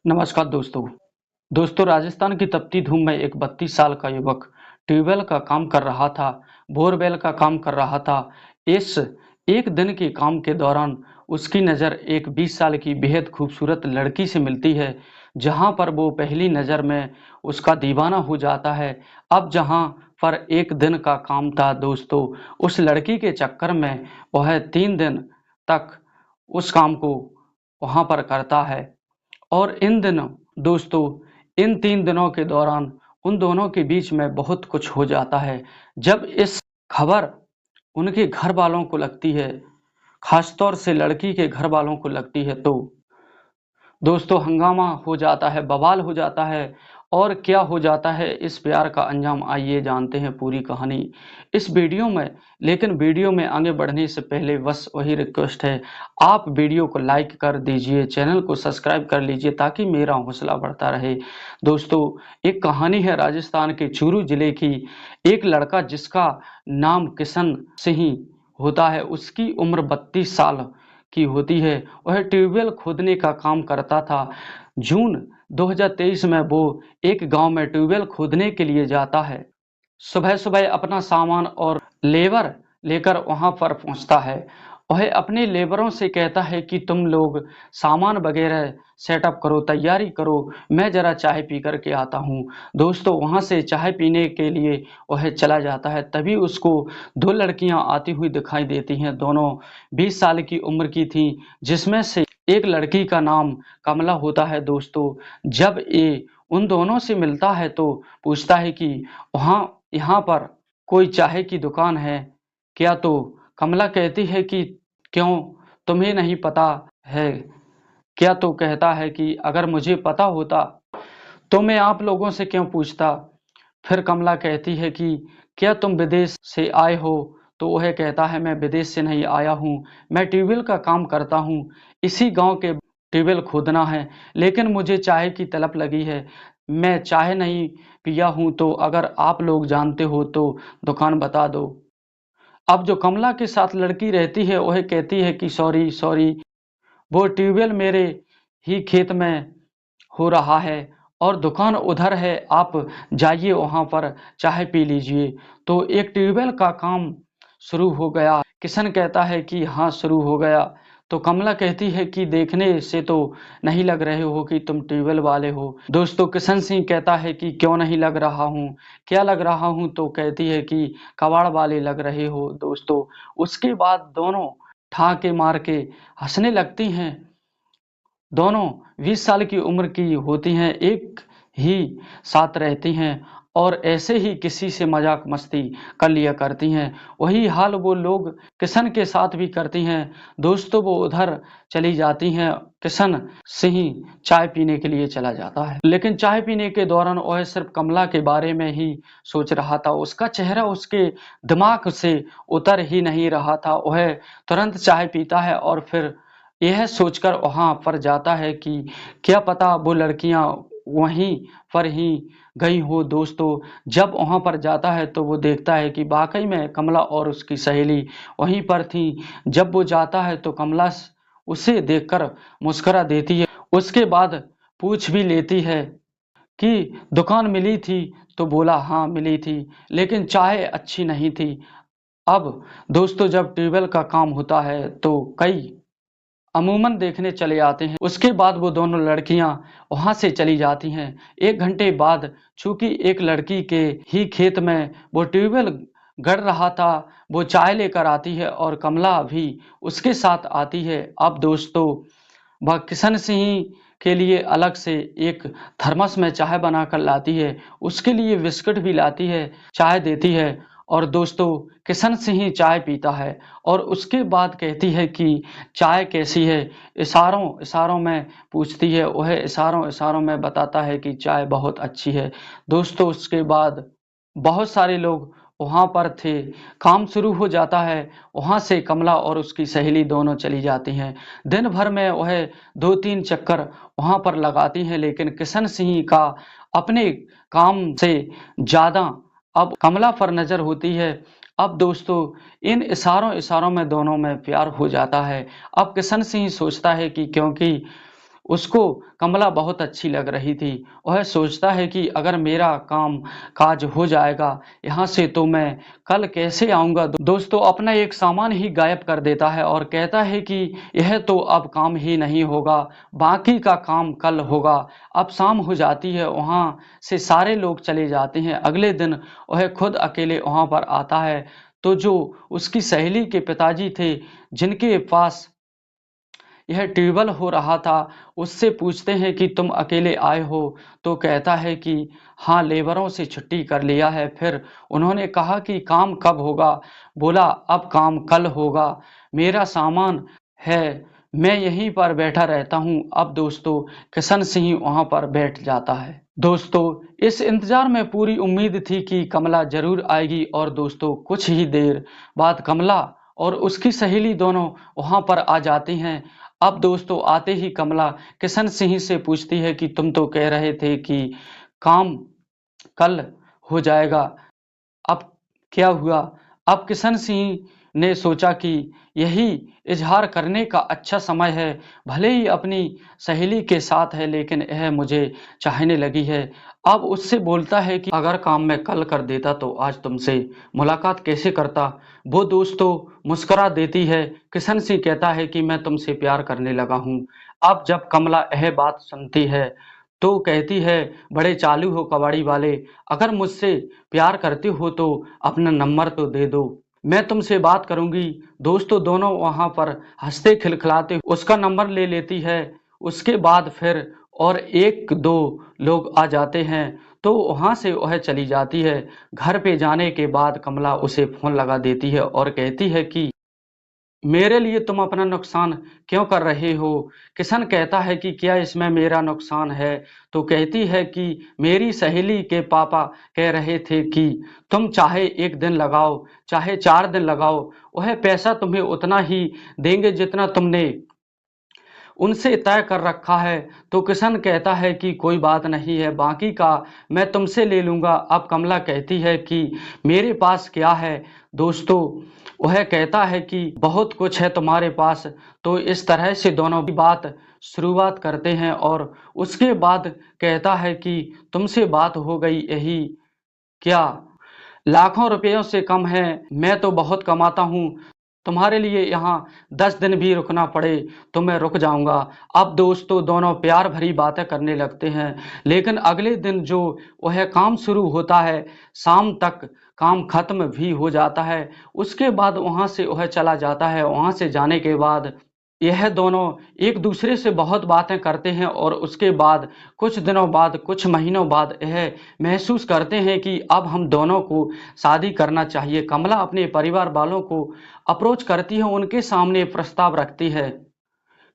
नमस्कार दोस्तों राजस्थान की तपती धूप में एक 32 साल का युवक ट्यूबवेल का काम कर रहा था, बोरवेल का काम कर रहा था। इस एक दिन के काम के दौरान उसकी नज़र एक 20 साल की बेहद खूबसूरत लड़की से मिलती है, जहां पर वो पहली नज़र में उसका दीवाना हो जाता है। अब जहां पर एक दिन का काम था दोस्तों, उस लड़की के चक्कर में वह 3 दिन तक उस काम को वहां पर करता है। और इन दिनों दोस्तों इन 3 दिनों के दौरान उन दोनों के बीच में बहुत कुछ हो जाता है। जब इस खबर उनके घर वालों को लगती है, खासतौर से लड़की के घर वालों को लगती है, तो दोस्तों हंगामा हो जाता है, बवाल हो जाता है। और क्या हो जाता है इस प्यार का अंजाम, आइए जानते हैं पूरी कहानी इस वीडियो में। लेकिन वीडियो में आगे बढ़ने से पहले बस वही रिक्वेस्ट है, आप वीडियो को लाइक कर दीजिए, चैनल को सब्सक्राइब कर लीजिए ताकि मेरा हौसला बढ़ता रहे। दोस्तों एक कहानी है राजस्थान के चूरू जिले की। एक लड़का जिसका नाम किशन सिंह होता है, उसकी उम्र 32 साल की होती है। वह ट्यूबवेल खोदने का काम करता था। जून 2023 में वो एक गांव में ट्यूबवेल खोदने के लिए जाता है। सुबह-सुबह अपना सामान और लेबर लेकर वहां पर पहुंचता है। वह अपने लेबरों से कहता है कि तुम लोग सामान वगैरह सेटअप करो, तैयारी करो, मैं ज़रा चाय पी कर के आता हूँ। दोस्तों वहाँ से चाय पीने के लिए वह चला जाता है। तभी उसको 2 लड़कियाँ आती हुई दिखाई देती हैं। दोनों 20 साल की उम्र की थीं, जिसमें से एक लड़की का नाम कमला होता है दोस्तों। जब ये उन दोनों से मिलता है तो पूछता है कि वहाँ यहाँ पर कोई चाय की दुकान है क्या? तो कमला कहती है कि क्यों, तुम्हें नहीं पता है क्या? तो कहता है कि अगर मुझे पता होता तो मैं आप लोगों से क्यों पूछता। फिर कमला कहती है कि क्या तुम विदेश से आए हो? तो वह कहता है मैं विदेश से नहीं आया हूँ, मैं ट्यूबवेल का काम करता हूँ, इसी गांव के ट्यूबवेल खोदना है, लेकिन मुझे चाय की तलब लगी है। मैं चाय नहीं पिया हूँ, तो अगर आप लोग जानते हो तो दुकान बता दो। अब जो कमला के साथ लड़की रहती है वह कहती है कि सॉरी सॉरी, वो ट्यूबवेल मेरे ही खेत में हो रहा है और दुकान उधर है, आप जाइए वहाँ पर चाय पी लीजिए। तो एक ट्यूबवेल का काम शुरू हो गया। किशन कहता है कि हाँ शुरू हो गया। तो कमला कहती है कि देखने से तो नहीं लग रहे हो कि तुम ट्यूबवेल वाले हो। दोस्तों किशन सिंह कहता है कि क्यों नहीं लग रहा हूँ, क्या लग रहा हूँ? तो कहती है कि कबाड़ वाले लग रहे हो। दोस्तों उसके बाद दोनों ठाके मार के हंसने लगती हैं। दोनों 20 साल की उम्र की होती हैं, एक ही साथ रहती हैं और ऐसे ही किसी से मजाक मस्ती कर लिया करती हैं। वही हाल वो लोग किशन के साथ भी करती हैं। दोस्तों वो उधर चली जाती हैं। किशन सिंह चाय पीने के लिए चला जाता है, लेकिन चाय पीने के दौरान वह सिर्फ कमला के बारे में ही सोच रहा था। उसका चेहरा उसके दिमाग से उतर ही नहीं रहा था। वह तुरंत चाय पीता है और फिर यह सोचकर वहाँ पर जाता है कि क्या पता वो लड़कियाँ वहीं पर ही गई हो। दोस्तों जब वहाँ पर जाता है तो वो देखता है कि वाकई में कमला और उसकी सहेली वहीं पर थी। जब वो जाता है तो कमला उसे देखकर मुस्कुरा देती है। उसके बाद पूछ भी लेती है कि दुकान मिली थी? तो बोला हाँ मिली थी, लेकिन चाय अच्छी नहीं थी। अब दोस्तों जब ट्यूबवेल का काम होता है तो कई अमूमन देखने चले आते हैं। उसके बाद वो दोनों लड़कियां वहां से चली जाती हैं। 1 घंटे बाद चूंकि एक लड़की के ही खेत में वो ट्यूबवेल गड़ रहा था, वो चाय लेकर आती है और कमला भी उसके साथ आती है। अब दोस्तों वह किशन सिंह के लिए अलग से एक थर्मस में चाय बनाकर लाती है, उसके लिए बिस्किट भी लाती है, चाय देती है। और दोस्तों किशन सिंह चाय पीता है और उसके बाद कहती है कि चाय कैसी है? इशारों इशारों में पूछती है। वह इशारों इशारों में बताता है कि चाय बहुत अच्छी है। दोस्तों उसके बाद बहुत सारे लोग वहाँ पर थे। काम शुरू हो जाता है। वहाँ से कमला और उसकी सहेली दोनों चली जाती हैं। दिन भर में वह 2-3 चक्कर वहाँ पर लगाती हैं, लेकिन किशन सिंह का अपने काम से ज़्यादा अब कमला पर नज़र होती है। अब दोस्तों इन इशारों-इशारों में दोनों में प्यार हो जाता है। अब किशन सिंह सोचता है कि क्योंकि उसको कमला बहुत अच्छी लग रही थी। वह सोचता है कि अगर मेरा काम काज हो जाएगा यहाँ से तो मैं कल कैसे आऊँगा। दोस्तों अपना एक सामान ही गायब कर देता है और कहता है कि यह तो अब काम ही नहीं होगा, बाकी का काम कल होगा। अब शाम हो जाती है, वहाँ से सारे लोग चले जाते हैं। अगले दिन वह खुद अकेले वहाँ पर आता है, तो जो उसकी सहेली के पिताजी थे, जिनके पास यह ट्यूबवेल हो रहा था, उससे पूछते हैं कि तुम अकेले आए हो? तो कहता है कि हाँ, लेबरों से छुट्टी कर लिया है। फिर उन्होंने कहा कि काम कब होगा? बोला अब काम कल होगा, मेरा सामान है, मैं यहीं पर बैठा रहता हूँ। अब दोस्तों किशन सिंह वहाँ पर बैठ जाता है। दोस्तों इस इंतजार में पूरी उम्मीद थी कि कमला जरूर आएगी और दोस्तों कुछ ही देर बाद कमला और उसकी सहेली दोनों वहाँ पर आ जाती हैं। अब दोस्तों आते ही कमला किशन सिंह से पूछती है कि तुम तो कह रहे थे कि काम कल हो जाएगा, अब क्या हुआ? अब किशन सिंह ने सोचा कि यही इजहार करने का अच्छा समय है। भले ही अपनी सहेली के साथ है लेकिन यह मुझे चाहने लगी है। अब उससे बोलता है कि अगर काम मैं कल कर देता तो आज तुमसे मुलाकात कैसे करता। वो दोस्तों मुस्कुरा देती है। किशन सिंह कहता है कि मैं तुमसे प्यार करने लगा हूँ। अब जब कमला यह बात सुनती है तो कहती है, बड़े चालू हो कबाड़ी वाले, अगर मुझसे प्यार करते हो तो अपना नंबर तो दे दो, मैं तुमसे बात करूंगी। दोस्तों दोनों वहां पर हंसते खिलखिलाते उसका नंबर ले लेती है। उसके बाद फिर और एक दो लोग आ जाते हैं तो वहां से वह चली जाती है। घर पे जाने के बाद कमला उसे फोन लगा देती है और कहती है कि मेरे लिए तुम अपना नुकसान क्यों कर रहे हो? किशन कहता है कि क्या इसमें मेरा नुकसान है? तो कहती है कि मेरी सहेली के पापा कह रहे थे कि तुम चाहे 1 दिन लगाओ, चाहे 4 दिन लगाओ, वह पैसा तुम्हें उतना ही देंगे जितना तुमने उनसे तय कर रखा है। तो किशन कहता है कि कोई बात नहीं है, बाकी का मैं तुमसे ले लूँगा। अब कमला कहती है कि मेरे पास क्या है? दोस्तों वह कहता है कि बहुत कुछ है तुम्हारे पास। तो इस तरह से दोनों की बात शुरुआत करते हैं और उसके बाद कहता है कि तुमसे बात हो गई यही क्या? लाखों रुपयों से कम है, मैं तो बहुत कमाता हूँ। तुम्हारे लिए यहाँ 10 दिन भी रुकना पड़े तो मैं रुक जाऊँगा। अब दोस्तों दोनों प्यार भरी बातें करने लगते हैं, लेकिन अगले दिन जो वह काम शुरू होता है, शाम तक काम खत्म भी हो जाता है। उसके बाद वहाँ से वह चला जाता है। वहाँ से जाने के बाद यह दोनों एक दूसरे से बहुत बातें करते हैं और उसके बाद कुछ दिनों बाद, कुछ महीनों बाद यह महसूस करते हैं कि अब हम दोनों को शादी करना चाहिए। कमला अपने परिवार वालों को अप्रोच करती है, उनके सामने प्रस्ताव रखती है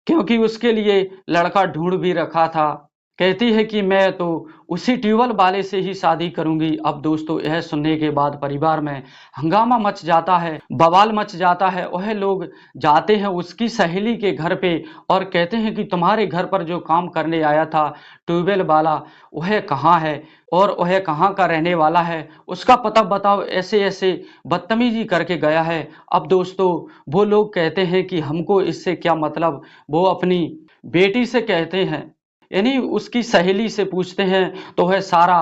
क्योंकि उसके लिए लड़का ढूंढ भी रखा था। कहती है कि मैं तो उसी ट्यूबवेल वाले से ही शादी करूंगी। अब दोस्तों यह सुनने के बाद परिवार में हंगामा मच जाता है, बवाल मच जाता है। वह लोग जाते हैं उसकी सहेली के घर पे और कहते हैं कि तुम्हारे घर पर जो काम करने आया था ट्यूबवेल वाला, वह कहाँ है और वह कहाँ का रहने वाला है, उसका पता बताओ। ऐसे ऐसे बदतमीजी करके गया है। अब दोस्तों वो लोग कहते हैं कि हमको इससे क्या मतलब। वो अपनी बेटी से कहते हैं, यानी उसकी सहेली से पूछते हैं तो वह सारा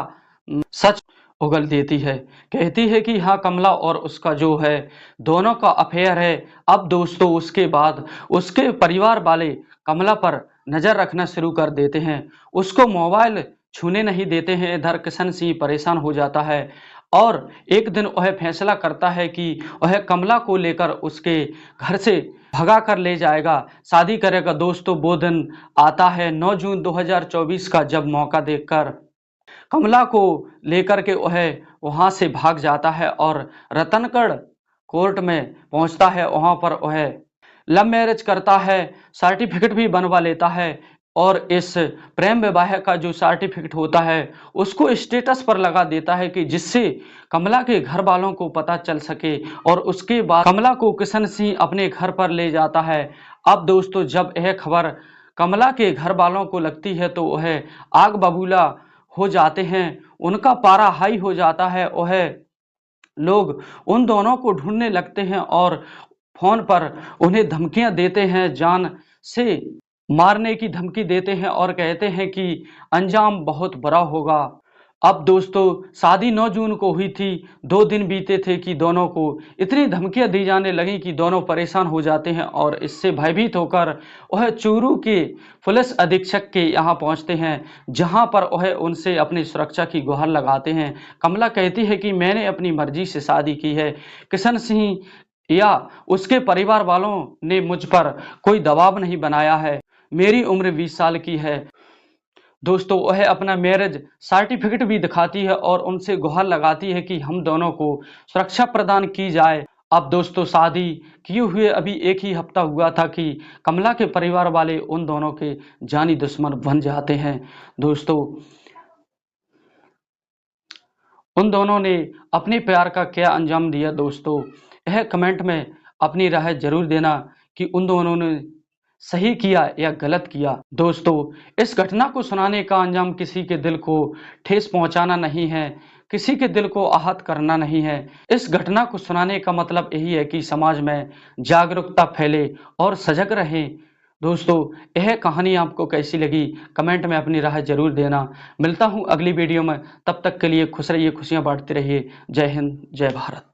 सच उगल देती है। कहती है कि हाँ कमला और उसका जो है दोनों का अफेयर है। अब दोस्तों उसके बाद उसके परिवार वाले कमला पर नजर रखना शुरू कर देते हैं, उसको मोबाइल छूने नहीं देते हैं। इधर किशन सिंह परेशान हो जाता है और एक दिन वह फैसला करता है कि वह कमला को लेकर उसके घर से भगा कर ले जाएगा, शादी करेगा। दोस्तों वो दिन आता है 9 जून 2024 का, जब मौका देखकर कमला को लेकर के वह वहां से भाग जाता है और रतनगढ़ कोर्ट में पहुंचता है। वहां पर वह लव मैरिज करता है, सर्टिफिकेट भी बनवा लेता है और इस प्रेम विवाह का जो सर्टिफिकेट होता है उसको स्टेटस पर लगा देता है कि जिससे कमला के घर वालों को पता चल सके। और उसके बाद कमला को किशन सिंह अपने घर पर ले जाता है। अब दोस्तों जब यह खबर कमला के घर वालों को लगती है तो वह आग बबूला हो जाते हैं, उनका पारा हाई हो जाता है। वह लोग उन दोनों को ढूंढने लगते हैं और फोन पर उन्हें धमकियां देते हैं, जान से मारने की धमकी देते हैं और कहते हैं कि अंजाम बहुत बुरा होगा। अब दोस्तों शादी 9 जून को हुई थी, 2 दिन बीते थे कि दोनों को इतनी धमकियां दी जाने लगी कि दोनों परेशान हो जाते हैं और इससे भयभीत होकर वह चूरू के पुलिस अधीक्षक के यहाँ पहुँचते हैं, जहाँ पर वह उनसे अपनी सुरक्षा की गुहार लगाते हैं। कमला कहती है कि मैंने अपनी मर्जी से शादी की है, किशन सिंह या उसके परिवार वालों ने मुझ पर कोई दबाव नहीं बनाया है, मेरी उम्र 20 साल की है। दोस्तों वह अपना मैरिज सर्टिफिकेट भी दिखाती है और उनसे गुहार लगाती है कि हम दोनों को सुरक्षा प्रदान की जाए। अब दोस्तों शादी किए हुए अभी एक ही हफ्ता हुआ था कि कमला के परिवार वाले उन दोनों के जानी दुश्मन बन जाते हैं। दोस्तों उन दोनों ने अपने प्यार का क्या अंजाम दिया दोस्तों, यह कमेंट में अपनी राय जरूर देना कि उन दोनों ने सही किया या गलत किया। दोस्तों इस घटना को सुनाने का अंजाम किसी के दिल को ठेस पहुंचाना नहीं है, किसी के दिल को आहत करना नहीं है। इस घटना को सुनाने का मतलब यही है कि समाज में जागरूकता फैले और सजग रहें। दोस्तों यह कहानी आपको कैसी लगी कमेंट में अपनी राय जरूर देना। मिलता हूं अगली वीडियो में, तब तक के लिए खुश रहिए, खुशियां बांटते रहिए। जय हिंद, जय भारत।